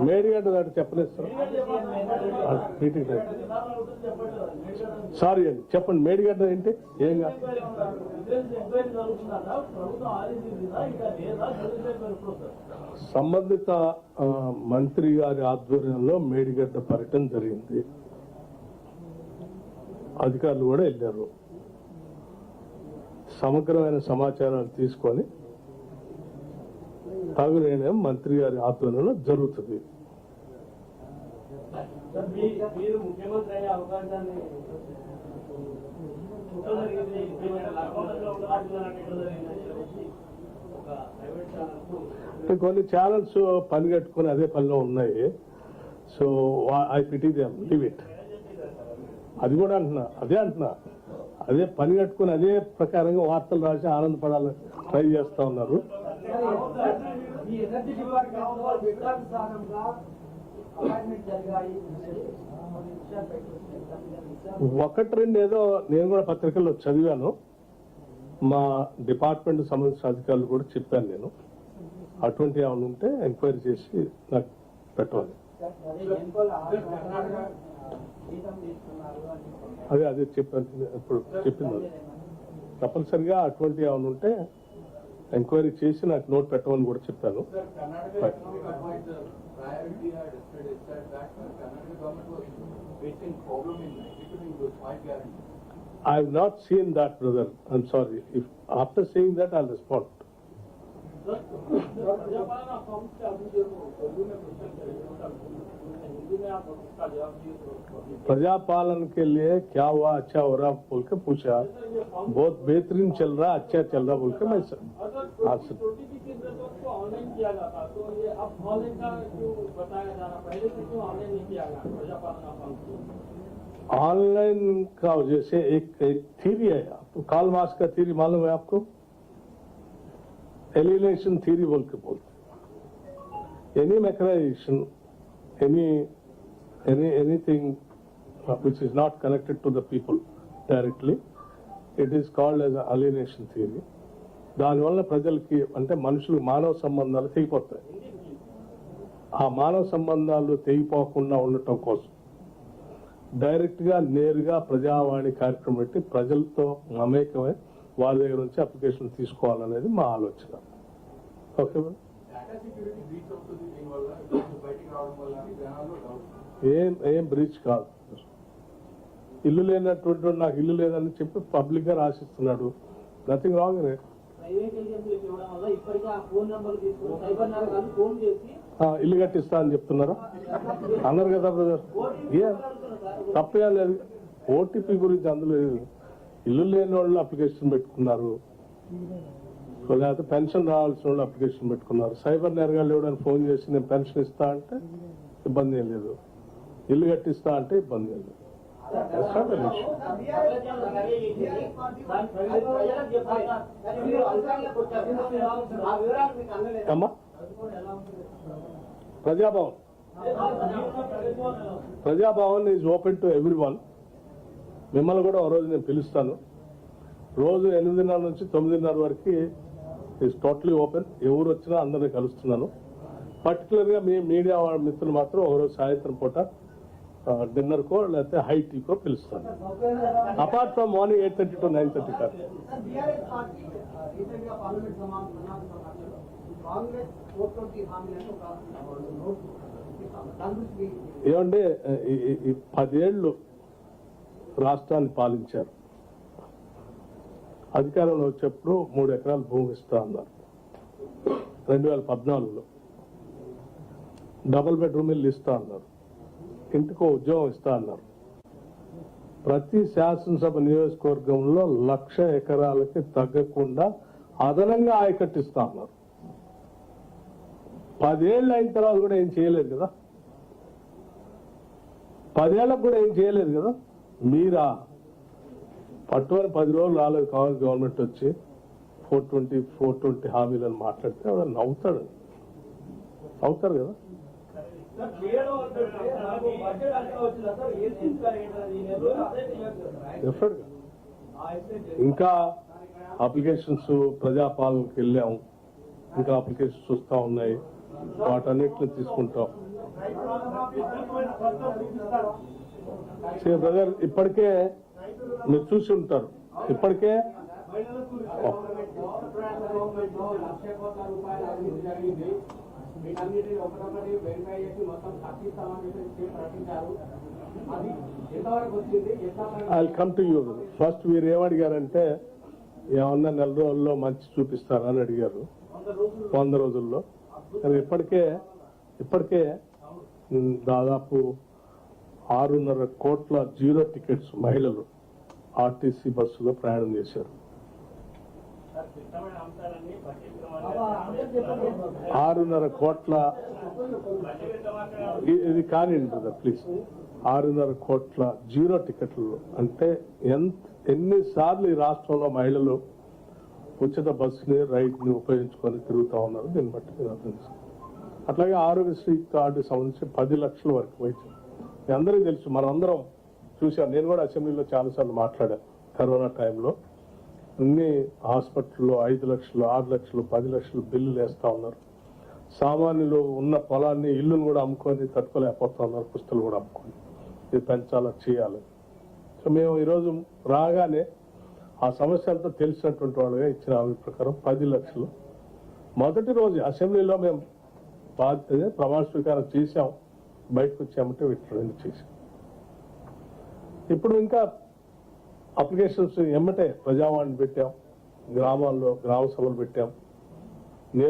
మేడిగడ్డ దాటి చెప్పలేదు sir meeting sorry అండి చెప్పండి మేడిగడ్డ ఏంటి ఏం కాదు సంబంధిత మంత్రి గారి ఆధ్వర్యంలో మేడిగడ్డ పర్యటన జరిగింది. అధికారులు కూడా వెళ్ళారు. సమగ్రమైన సమాచారాన్ని తీసుకొని తగు నిర్ణయం మంత్రి గారి ఆధ్వర్యంలో జరుగుతుంది. కొన్ని ఛానల్స్ పని కట్టుకుని అదే పనిలో ఉన్నాయి. So I pity them, leave it. అది కూడా అంటున్నా అదే పని కట్టుకుని అదే ప్రకారంగా వార్తలు రాసి ఆనందపడాలని ట్రై చేస్తా ఉన్నారు. ఒకటి రెండు ఏదో నేను కూడా పత్రికల్లో చదివాను. మా డిపార్ట్మెంట్ సంబంధించిన అధికారులు కూడా చెప్పాను. నేను అటువంటి ఏమైనా ఉంటే ఎంక్వైరీ చేసి నాకు పెట్టాలి. అదే చెప్పాను. ఇప్పుడు చెప్పింది తప్పనిసరిగా అటువంటి ఏమైనా ఉంటే ఎంక్వైరీ చేసి నాకు నోట్ పెట్టమని కూడా చెప్పాను. I have not seen that, brother. I'm sorry. If after seeing that, I'll respond. प्रजापालन के लिए क्या हुआ, अच्छा हो रहा बोल के पूछा. बहुत बेहतरीन चल रहा, अच्छा चल रहा बोल के मैं ऑनलाइन किया जाता तो ये अब ऑनलाइन का क्यों बताया जा रहा, पहले से क्यों ऑनलाइन नहीं किया गया प्रजापालन अकाउंट? ऑनलाइन का वजह से एक थ्योरी है. आपको कार्ल मार्क्स का थ्योरी मालूम है? आपको एलिनेशन थ्योरी बोल के बोलते. Any mechanisation, anything which is not connected to the people directly, it is called as an alienation theory. దానివల్ల ప్రజలకి అంటే మనుషులకు మానవ సంబంధాలు తెగిపోతాయి. ఆ మానవ సంబంధాలు తెగిపోకుండా ఉండటం కోసం డైరెక్ట్ గా నేరుగా ప్రజావాణి కార్యక్రమం పెట్టి ప్రజలతో మమేకమై వారి దగ్గర నుంచి అప్లికేషన్ తీసుకోవాలనేది మా ఆలోచన. ఓకే ఏం బ్రీచ్ కాదు. ఇల్లు లేనటువంటి నాకు ఇల్లు లేదని చెప్పి పబ్లిక్ గా రాసిస్తున్నాడు. Nothing wrong in it. ఇల్లు కట్టిస్తా అని చెప్తున్నారా? అన్నారు కదా బ్రదర్. తప్పే లేదు. ఓటీపీ గురించి అందులో ఇల్లు లేని వాళ్ళు అప్లికేషన్ పెట్టుకున్నారు, లేకపోతే పెన్షన్ రావాల్సిన వాళ్ళు అప్లికేషన్ పెట్టుకున్నారు. సైబర్ నేరగాళ్ళు ఎవడని ఫోన్ చేసి నేను పెన్షన్ ఇస్తా అంటే ఇబ్బంది ఏం లేదు, ఇల్లు కట్టిస్తా అంటే ఇబ్బంది ఏం లేదు. Praja Bhavan is open to everyone. మిమ్మల్ని కూడా ఒక రోజు నేను పిలుస్తాను. రోజు 8:30 నుంచి 9:30 వరకు ఈజ్ టోటలీ ఓపెన్. ఎవరు వచ్చినా అందరినీ కలుస్తున్నాను. పర్టికులర్ గా మీ మీడియా మిత్రులు మాత్రం ఒకరోజు సాయంత్రం పూట డిన్నర్ కో లేకపోతే హై టీ కో పిలుస్తాను. అపార్ట్ ఫ్రమ్ మార్నింగ్ 8:30 to 9:30 కాదు. ఏమంటే 10 ఏళ్ళు రాష్ట్రాన్ని పాలించారు. అధికారంలో వచ్చేప్పుడు 3 ఎకరాలు భూమి ఇస్తా అన్నారు. 2014లో డబుల్ బెడ్రూమ్ ఇల్లు ఇస్తా అన్నారు. ఇంటికో ఉద్యోగం ఇస్తా అన్నారు. ప్రతి శాసనసభ నియోజకవర్గంలో 1,00,000 ఎకరాలకి తగ్గకుండా అదనంగా ఆయకట్టిస్తా అన్నారు. 10 ఏళ్ళు అయిన తర్వాత కూడా ఏం చేయలేదు కదా. 10 ఏళ్ళకు కూడా ఏం చేయలేదు కదా. మీరా పట్టువని 10 రోజులు రాలేదు కాంగ్రెస్ గవర్నమెంట్ వచ్చి 420 హామీలను మాట్లాడితే నవ్వుతాడు. అవుతారు కదా. ఇంకా అప్లికేషన్స్ ప్రజాపాలనకి వెళ్ళాము. ఇంకా అప్లికేషన్స్ వస్తూ ఉన్నాయి, వాటన్నిటిని తీసుకుంటాం. బ్రదర్ ఇప్పటికే మీరు చూసి ఉంటారు, ఇప్పటికే వీటన్నిటిని ఒకటొకటి వెరిఫై చేసి మొత్తం సాక్షిస్తామని చెప్పి ప్రకటించారు. అది ఎంతవరకు వచ్చింది? I come to you. First మీరు ఏమడిగారంటే ఏమన్నా నెల రోజుల్లో మంచి చూపిస్తారా అని అడిగారు. 100 రోజుల్లో. కానీ ఇప్పటికే దాదాపు 6.5 కోట్ల జీరో టికెట్స్ మహిళలు ఆర్టీసీ బస్సులో ప్రయాణం చేశారు. 6.5 కోట్ల ఇది కానివ్వండి బ్రదర్ ప్లీజ్. 6.5 కోట్ల జీరో టికెట్లు అంటే ఎన్నిసార్లు ఈ రాష్ట్రంలో మహిళలు ఉచిత బస్సుని రైడ్ని ఉపయోగించుకొని తిరుగుతూ ఉన్నారు. దీన్ని బట్టి నేను అర్థం చేసుకున్నాను. అట్లాగే ఆరోగ్యశ్రీ కార్డు సంబంధించి 10 లక్షల వరకు వైద్యం మీ అందరికీ తెలుసు, మనందరం చూశాను. నేను కూడా అసెంబ్లీలో చాలాసార్లు మాట్లాడాను. కరోనా టైంలో అన్ని హాస్పిటల్లో 5 లక్షలు, 6 లక్షలు, 10 లక్షలు బిల్లులు వేస్తూ ఉన్నారు. సామాన్యులు ఉన్న పొలాన్ని, ఇల్లును కూడా అమ్ముకొని తట్టుకోలేకపోతా ఉన్నారు. పుస్తలు కూడా అమ్ముకొని ఇది పెంచాలా, చేయాలి. సో మేము ఈరోజు రాగానే ఆ సమస్య అంతా తెలిసినటువంటి వాళ్ళుగా ఇచ్చిన హామీ ప్రకారం 10 లక్షలు మొదటి రోజు అసెంబ్లీలో మేము ప్రమాణ స్వీకారం చేశాం. బయటకు వచ్చామంటే వీటిని చేశాం. ఇప్పుడు ఇంకా అప్లికేషన్స్ ఎమ్మటే ప్రజావాణి పెట్టాం, గ్రామాల్లో గ్రామ సభలు పెట్టాం.